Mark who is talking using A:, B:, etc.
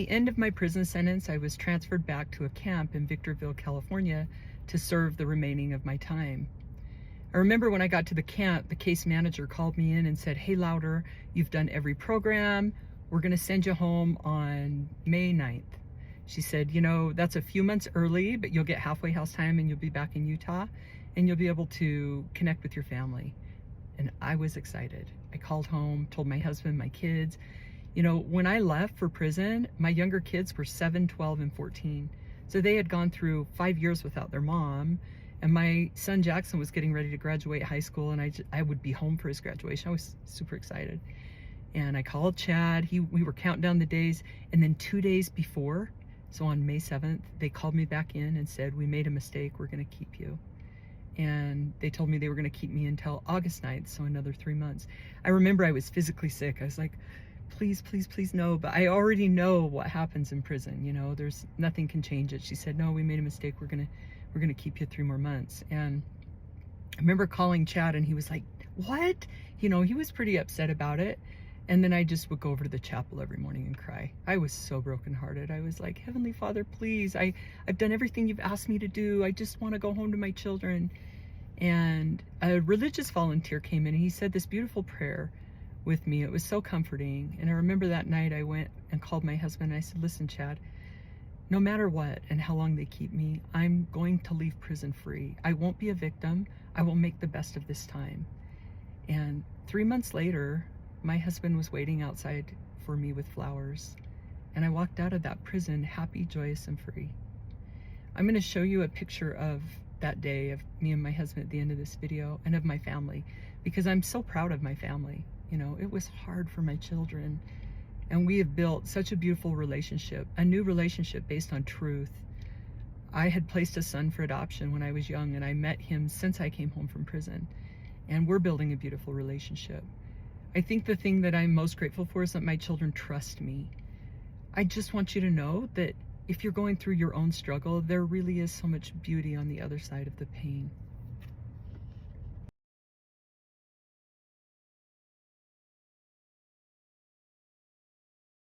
A: the end of my prison sentence, I was transferred back to a camp in Victorville, California to serve the remaining of my time. I remember when I got to the camp, the case manager called me in and said, "Hey, Louder, you've done every program. We're going to send you home on May 9th. She said, you know, that's a few months early, but you'll get halfway house time and you'll be back in Utah and you'll be able to connect with your family." And I was excited. I called home, told my husband, my kids. You know, when I left for prison, my younger kids were 7, 12, and 14. So they had gone through 5 years without their mom. And my son Jackson was getting ready to graduate high school, and I would be home for his graduation. I was super excited. And I called Chad. We were counting down the days. And then 2 days before, so on May 7th, they called me back in and said, "We made a mistake. We're going to keep you." And they told me they were going to keep me until August 9th, so another 3 months. I remember I was physically sick. I was like, please, please, please no. But I already know what happens in prison. You know, there's nothing can change it. She said, "No, we made a mistake. We're gonna keep you 3 more months." And I remember calling Chad, and he was like, "What?" You know, he was pretty upset about it. And then I just would go over to the chapel every morning and cry. I was so brokenhearted. I was like, "Heavenly Father, please, I've done everything you've asked me to do. I just want to go home to my children." And a religious volunteer came in and he said this beautiful prayer with me. It was so comforting. And I remember that night I went and called my husband and I said, "Listen, Chad, no matter what and how long they keep me, I'm going to leave prison free. I won't be a victim. I will make the best of this time." And 3 months later, my husband was waiting outside for me with flowers. And I walked out of that prison happy, joyous, and free. I'm going to show you a picture of that day of me and my husband at the end of this video, and of my family, because I'm so proud of my family. You know, it was hard for my children, and we have built such a beautiful relationship, a new relationship based on truth. I had placed a son for adoption when I was young, and I met him since I came home from prison, and we're building a beautiful relationship. I think the thing that I'm most grateful for is that my children trust me. I just want you to know that if you're going through your own struggle, there really is so much beauty on the other side of the pain.